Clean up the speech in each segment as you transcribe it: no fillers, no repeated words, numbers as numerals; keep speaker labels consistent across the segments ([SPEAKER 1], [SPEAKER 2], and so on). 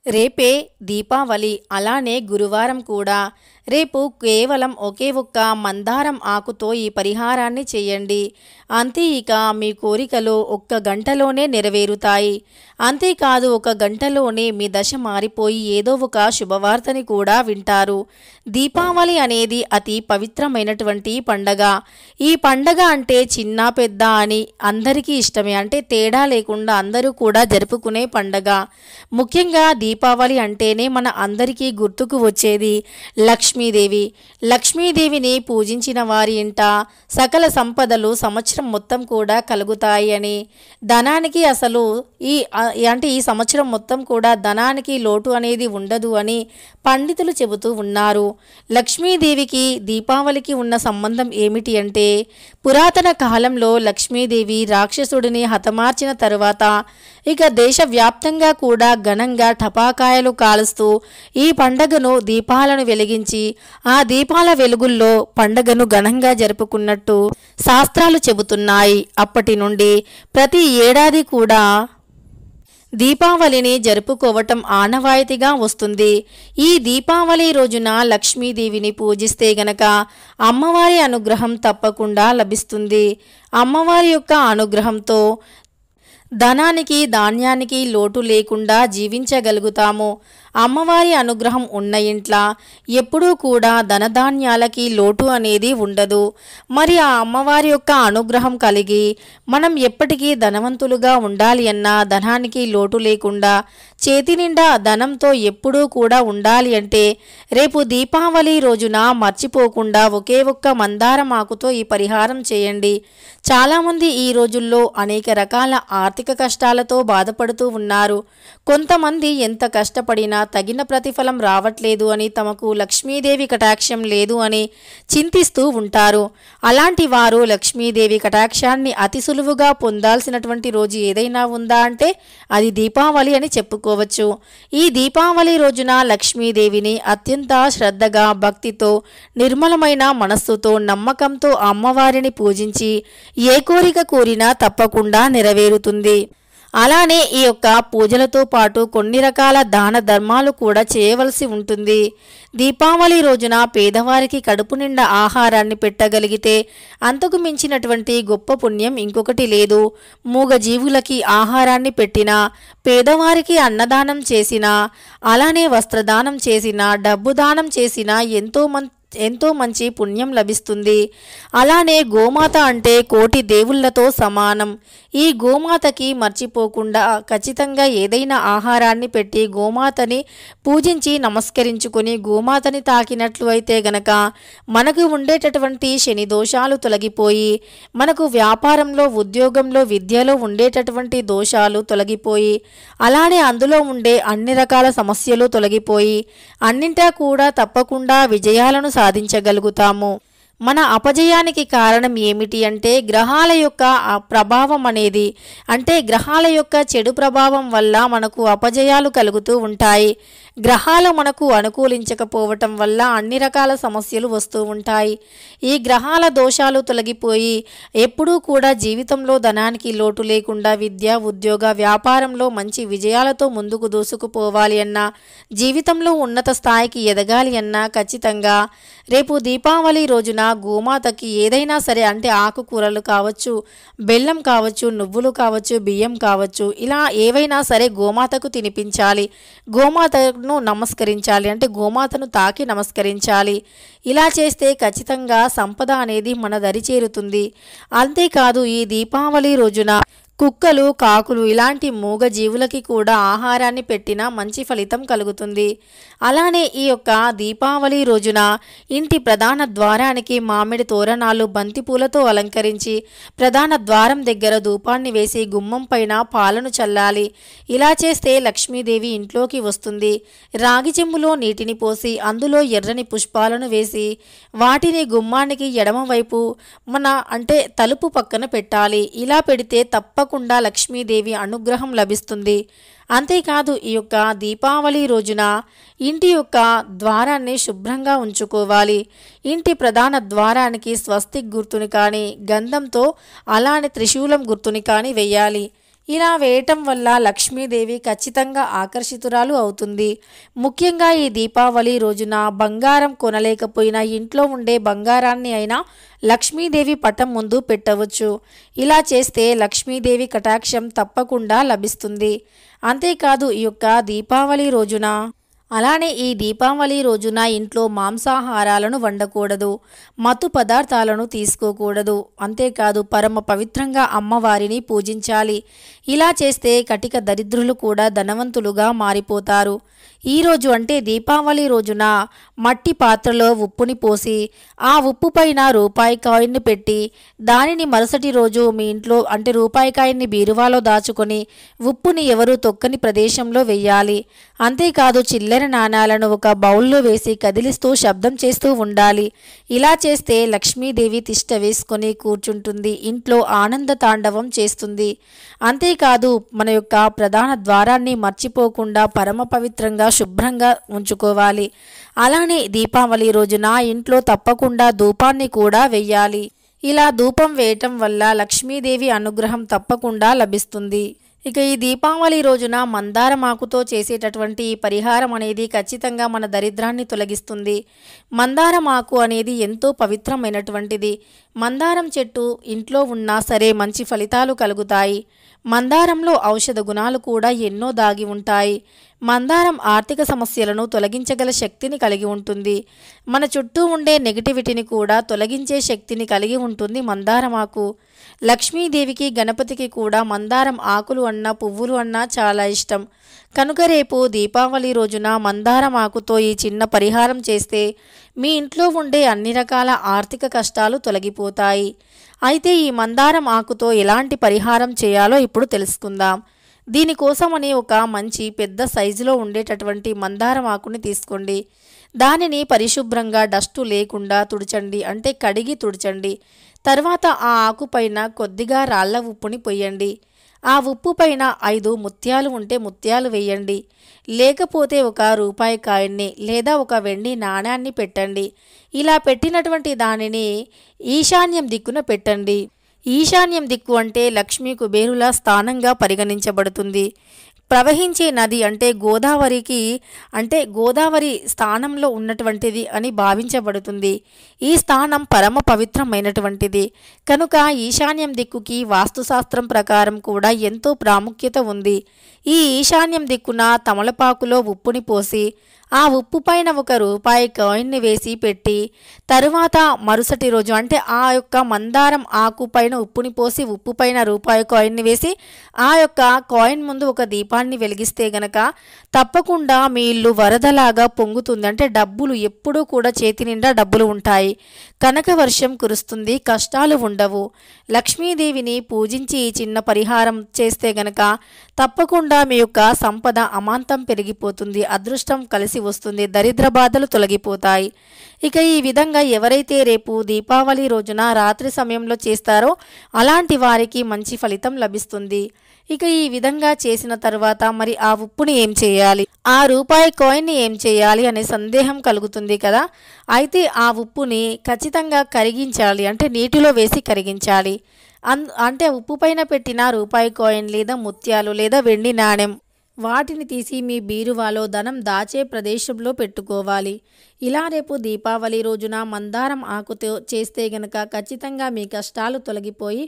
[SPEAKER 1] రేపే దీపావళి, అలానే గురువారం కూడా. రేపు కేవలం ఒకే ఒక్క మందారం ఆకుతో ఈ పరిహారాన్ని చేయండి. అంతే, ఇక మీ కోరికలు ఒక్క గంటలోనే నెరవేరుతాయి. అంతేకాదు, ఒక గంటలోనే మీ దశ మారిపోయి ఏదో ఒక శుభవార్తని కూడా వింటారు. దీపావళి అనేది అతి పవిత్రమైనటువంటి పండగ. ఈ పండగ అంటే చిన్న పెద్ద అని అందరికీ ఇష్టమే, అంటే తేడా లేకుండా అందరూ కూడా జరుపుకునే పండగ. ముఖ్యంగా దీపావళి అంటేనే మన అందరికీ గుర్తుకు వచ్చేది లక్ష్మీదేవి. లక్ష్మీదేవిని పూజించిన వారి ఇంట సకల సంపదలు సంవత్సరం మొత్తం కూడా కలుగుతాయి అని, ధనానికి అసలు ఈ సంవత్సరం మొత్తం కూడా ధనానికి లోటు అనేది ఉండదు అని పండితులు చెబుతూ ఉన్నారు. లక్ష్మీదేవికి దీపావళికి ఉన్న సంబంధం ఏమిటి అంటే, పురాతన కాలంలో లక్ష్మీదేవి రాక్షసుడిని హతమార్చిన తరువాత ఇక దేశవ్యాప్తంగా కూడా ఘనంగా టపాకాయలు కాలుస్తూ ఈ పండగను దీపాలను వెలిగించి ఆ దీపాల వెలుగుల్లో పండగను ఘనంగా జరుపుకున్నట్టు శాస్త్రాలు చెబుతున్నాయి. అప్పటి నుండి ప్రతి ఏడాది కూడా దీపావళిని జరుపుకోవటం ఆనవాయితీగా వస్తుంది. ఈ దీపావళి రోజున లక్ష్మీదేవిని పూజిస్తే గనక అమ్మవారి అనుగ్రహం తప్పకుండా లభిస్తుంది. అమ్మవారి యొక్క అనుగ్రహంతో ధనానికి ధాన్యానికి లోటు లేకుండా జీవించగలుగుతాము. అమ్మవారి అనుగ్రహం ఉన్న ఇంట్ల ఎప్పుడూ కూడా ధనధాన్యాలకి లోటు అనేది ఉండదు. మరి ఆ అమ్మవారి యొక్క అనుగ్రహం కలిగి మనం ఎప్పటికీ ధనవంతులుగా ఉండాలి అన్నా, ధనానికి లోటు లేకుండా చేతి నిండా ధనంతో ఎప్పుడూ కూడా ఉండాలి అంటే రేపు దీపావళి రోజున మర్చిపోకుండా ఒకే ఒక్క మందారం ఆకుతో ఈ పరిహారం చేయండి. చాలామంది ఈ రోజుల్లో అనేక రకాల ఆర్థిక కష్టాలతో బాధపడుతూ ఉన్నారు. కొంతమంది ఎంత కష్టపడినా తగిన ప్రతిఫలం రావట్లేదు అని, తమకు లక్ష్మీదేవి కటాక్షం లేదు అని చింతిస్తూ ఉంటారు. అలాంటి వారు లక్ష్మీదేవి కటాక్షాన్ని అతి సులువుగా పొందాల్సినటువంటి రోజు ఏదైనా ఉందా అంటే అది దీపావళి అని చెప్పుకోవచ్చు. ఈ దీపావళి రోజున లక్ష్మీదేవిని అత్యంత శ్రద్ధగా, భక్తితో, నిర్మలమైన మనస్సుతో, నమ్మకంతో అమ్మవారిని పూజించి ఏ కోరిక కోరినా తప్పకుండా నెరవేరుతుంది. అలానే ఈ యొక్క పూజలతో పాటు కొన్ని రకాల దాన ధర్మాలు కూడా చేయవలసి ఉంటుంది. దీపావళి రోజున పేదవారికి కడుపు నిండా ఆహారాన్ని పెట్టగలిగితే అంతకు మించినటువంటి గొప్ప పుణ్యం ఇంకొకటి లేదు. మూగజీవులకి ఆహారాన్ని పెట్టినా, పేదవారికి అన్నదానం చేసినా, అలానే వస్త్రదానం చేసినా, డబ్బు దానం చేసినా ఎంతో మంచి పుణ్యం లభిస్తుంది. అలానే గోమాత అంటే కోటి దేవుళ్లతో సమానం. ఈ గోమాతకి మర్చిపోకుండా ఖచ్చితంగా ఏదైనా ఆహారాన్ని పెట్టి గోమాతని పూజించి నమస్కరించుకొని గోమాతని తాకినట్లు అయితే గనక మనకు ఉండేటటువంటి శని దోషాలు తొలగిపోయి, మనకు వ్యాపారంలో, ఉద్యోగంలో, విద్యలో ఉండేటటువంటి దోషాలు తొలగిపోయి, అలానే అందులో ఉండే అన్ని రకాల సమస్యలు తొలగిపోయి అన్నింటా కూడా తప్పకుండా విజయాలను సాధించగలుగుతాము. మన అపజయానికి కారణం ఏమిటి అంటే గ్రహాల యొక్క ప్రభావం అనేది, అంటే గ్రహాల యొక్క చెడు ప్రభావం వల్ల మనకు అపజయాలు కలుగుతూ ఉంటాయి. గ్రహాలు మనకు అనుకూలించకపోవటం వల్ల అన్ని రకాల సమస్యలు వస్తూ ఉంటాయి. ఈ గ్రహాల దోషాలు తొలగిపోయి ఎప్పుడూ కూడా జీవితంలో ధనానికి లోటు లేకుండా విద్య, ఉద్యోగ, వ్యాపారంలో మంచి విజయాలతో ముందుకు దూసుకుపోవాలి అన్నా, జీవితంలో ఉన్నత స్థాయికి ఎదగాలి అన్నా ఖచ్చితంగా రేపు దీపావళి రోజున గోమాతకి ఏదైనా సరే, అంటే ఆకుకూరలు కావచ్చు, బెల్లం కావచ్చు, నువ్వులు కావచ్చు, బియ్యం కావచ్చు, ఇలా ఏవైనా సరే గోమాతకు తినిపించాలి. గోమాతను నమస్కరించాలి, అంటే గోమాతను తాకి నమస్కరించాలి. ఇలా చేస్తే ఖచ్చితంగా సంపద అనేది మన దరి చేరుతుంది. అంతేకాదు, ఈ దీపావళి రోజున కుక్కలు, కాకులు ఇలాంటి మూగ జీవులకి కూడా ఆహారాన్ని పెట్టినా మంచి ఫలితం కలుగుతుంది. అలానే ఈ యొక్క దీపావళి రోజున ఇంటి ప్రధాన ద్వారానికి మామిడి తోరణాలు, బంతిపూలతో అలంకరించి ప్రధాన ద్వారం దగ్గర ధూపాన్ని వేసి గుమ్మం పైన పాలను చల్లాలి. ఇలా చేస్తే లక్ష్మీదేవి ఇంట్లోకి వస్తుంది. రాగి చెంబులో నీటిని పోసి అందులో ఎర్రని పుష్పాలను వేసి వాటిని గుమ్మానికి ఎడమవైపు అంటే తలుపు పక్కన పెట్టాలి. ఇలా పెడితే తప్పకుండా లక్ష్మీదేవి అనుగ్రహం లభిస్తుంది. అంతేకాదు, ఈ యొక్క దీపావళి రోజున ఇంటి యొక్క ద్వారాన్ని శుభ్రంగా ఉంచుకోవాలి. ఇంటి ప్రధాన ద్వారానికి స్వస్తిక్ గుర్తుని కానీ, గంధంతో అలానే త్రిశూలం గుర్తుని కానీ వెయ్యాలి. ఇలా వేయటం వల్ల లక్ష్మీదేవి ఖచ్చితంగా ఆకర్షితురాలు అవుతుంది. ముఖ్యంగా ఈ దీపావళి రోజున బంగారం కొనలేకపోయినా ఇంట్లో ఉండే బంగారాన్ని అయినా లక్ష్మీదేవి పటం ముందు పెట్టవచ్చు. ఇలా చేస్తే లక్ష్మీదేవి కటాక్షం తప్పకుండా లభిస్తుంది. అంతేకాదు ఈ యొక్క దీపావళి రోజున అలానే ఈ దీపావళి రోజున ఇంట్లో మాంసాహారాలను వండకూడదు, మత్తు పదార్థాలను తీసుకోకూడదు. అంతేకాదు పరమ పవిత్రంగా అమ్మవారిని పూజించాలి. ఇలా చేస్తే కటిక దరిద్రులు కూడా ధనవంతులుగా మారిపోతారు. ఈరోజు అంటే దీపావళి రోజున మట్టి పాత్రలో ఉప్పుని పోసి ఆ ఉప్పు పైన రూపాయి కాయిన్ని పెట్టి దానిని మరుసటి రోజు మీ ఇంట్లో అంటే రూపాయి కాయిన్ని బీరువాలో దాచుకొని ఉప్పుని ఎవరు తొక్కని ప్రదేశంలో వెయ్యాలి. అంతేకాదు చిల్లర నాణాలను ఒక బౌల్లో వేసి కదిలిస్తూ శబ్దం చేస్తూ ఉండాలి. ఇలా చేస్తే లక్ష్మీదేవి తిష్ట వేసుకొని కూర్చుంటుంది, ఇంట్లో ఆనంద తాండవం చేస్తుంది. అంతేకాదు మన యొక్క ప్రధాన ద్వారాన్ని మర్చిపోకుండా పరమ పవిత్రంగా శుభ్రంగా ఉంచుకోవాలి. అలానే దీపావళి రోజున ఇంట్లో తప్పకుండా ధూపాన్ని కూడా వెయ్యాలి. ఇలా ధూపం వేయటం వల్ల లక్ష్మీదేవి అనుగ్రహం తప్పకుండా లభిస్తుంది. ఇక ఈ దీపావళి రోజున మందారమాకుతో చేసేటటువంటి ఈ పరిహారం అనేది ఖచ్చితంగా మన దరిద్రాన్ని తొలగిస్తుంది. మందారమాకు అనేది ఎంతో పవిత్రమైనటువంటిది. మందారం చెట్టు ఇంట్లో ఉన్నా సరే మంచి ఫలితాలు కలుగుతాయి. మందారంలో ఔషధ గుణాలు కూడా ఎన్నో దాగి ఉంటాయి. మందారం ఆర్థిక సమస్యలను తొలగించగల శక్తిని కలిగి ఉంటుంది. మన చుట్టూ ఉండే నెగిటివిటీని కూడా తొలగించే శక్తిని కలిగి ఉంటుంది మందారమాకు. లక్ష్మీదేవికి గణపతికి కూడా మందారం ఆకులు అన్నా పువ్వులు అన్నా చాలా ఇష్టం. కనుక రేపు దీపావళి రోజున మందారం ఆకుతో ఈ చిన్న పరిహారం చేస్తే మీ ఇంట్లో ఉండే అన్ని రకాల ఆర్థిక కష్టాలు తొలగిపోతాయి. అయితే ఈ మందారం ఆకుతో ఎలాంటి పరిహారం చేయాలో ఇప్పుడు తెలుసుకుందాం. దీనికోసమని ఒక మంచి పెద్ద సైజులో ఉండేటటువంటి మందారం ఆకుని తీసుకోండి. దానిని పరిశుభ్రంగా డస్టు లేకుండా తుడచండి, అంటే కడిగి తుడచండి. తర్వాత ఆ ఆకు పైన కొద్దిగా రాళ్ల ఉప్పుని పొయ్యండి. ఆ ఉప్పు పైన 5 ముత్యాలు ఉంటే ముత్యాలు వేయండి. లేకపోతే ఒక రూపాయి కాయిన్ని లేదా ఒక వెండి నాణ్యాన్ని పెట్టండి. ఇలా పెట్టినటువంటి దానిని ఈశాన్యం దిక్కున పెట్టండి. ఈశాన్యం దిక్కు అంటే లక్ష్మీ కుబేరుల స్థానంగా పరిగణించబడుతుంది. ప్రవహించే నది అంటే గోదావరి స్థానంలో ఉన్నటువంటిది అని భావించబడుతుంది. ఈ స్థానం పరమ పవిత్రమైనటువంటిది కనుక ఈశాన్యం దిక్కుకి వాస్తుశాస్త్రం ప్రకారం కూడా ఎంతో ప్రాముఖ్యత ఉంది. ఈ ఈశాన్యం దిక్కున తమలపాకులో ఉప్పుని పోసి ఆ ఉప్పు పైన ఒక రూపాయి కాయిన్ని వేసి పెట్టి తరువాత మరుసటి రోజు అంటే ఆ యొక్క మందారం ఆకు పైన ఉప్పుని పోసి ఉప్పు పైన రూపాయి కాయిన్ని వేసి ఆ యొక్క కాయిన్ ముందు ఒక దీపాన్ని వెలిగిస్తే గనక తప్పకుండా మీ ఇల్లు వరదలాగా పొంగుతుంది. అంటే డబ్బులు ఎప్పుడూ కూడా చేతి నిండా డబ్బులు ఉంటాయి. కనక వర్షం కురుస్తుంది, కష్టాలు ఉండవు. లక్ష్మీదేవిని పూజించి ఈ చిన్న పరిహారం చేస్తే గనక తప్పకుండా మీ యొక్క సంపద అమాంతం పెరిగిపోతుంది, అదృష్టం కలిసి వస్తుంది, దరిద్ర బాధలు తొలగిపోతాయి. ఇక ఈ విధంగా ఎవరైతే రేపు దీపావళి రోజున రాత్రి సమయంలో చేస్తారో అలాంటి వారికి మంచి ఫలితం లభిస్తుంది. ఇక ఈ విధంగా చేసిన తర్వాత మరి ఆ ఉప్పుని ఏం చేయాలి, ఆ రూపాయి కాయిన్ని ఏం చేయాలి అనే సందేహం కలుగుతుంది కదా. అయితే ఆ ఉప్పుని ఖచ్చితంగా కరిగించాలి, అంటే నీటిలో వేసి కరిగించాలి. అంటే ఉప్పు పైన పెట్టిన రూపాయి కాయిన్ లేదా ముత్యాలు లేదా వెండి నాణెం వాటిని తీసి మీ బీరువాలో ధనం దాచే ప్రదేశంలో పెట్టుకోవాలి. ఇలా రేపు దీపావళి రోజున మందారం ఆకుతో చేస్తే గనక ఖచ్చితంగా మీ కష్టాలు తొలగిపోయి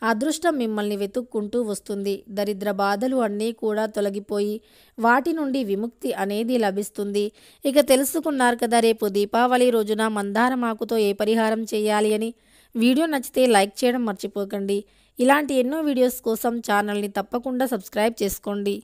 [SPEAKER 1] అదృష్టం మిమ్మల్ని వెతుక్కుంటూ వస్తుంది. దరిద్ర బాధలు అన్నీ కూడా తొలగిపోయి వాటి నుండి విముక్తి అనేది లభిస్తుంది. ఇక తెలుసుకున్నారు కదా రేపు దీపావళి రోజున మందారం ఆకుతో ఏ పరిహారం చేయాలి అని. వీడియో నచ్చితే లైక్ చేయడం మర్చిపోకండి. ఇలాంటి ఎన్నో వీడియోస్ కోసం ఛానల్ని తప్పకుండా సబ్స్క్రైబ్ చేసుకోండి.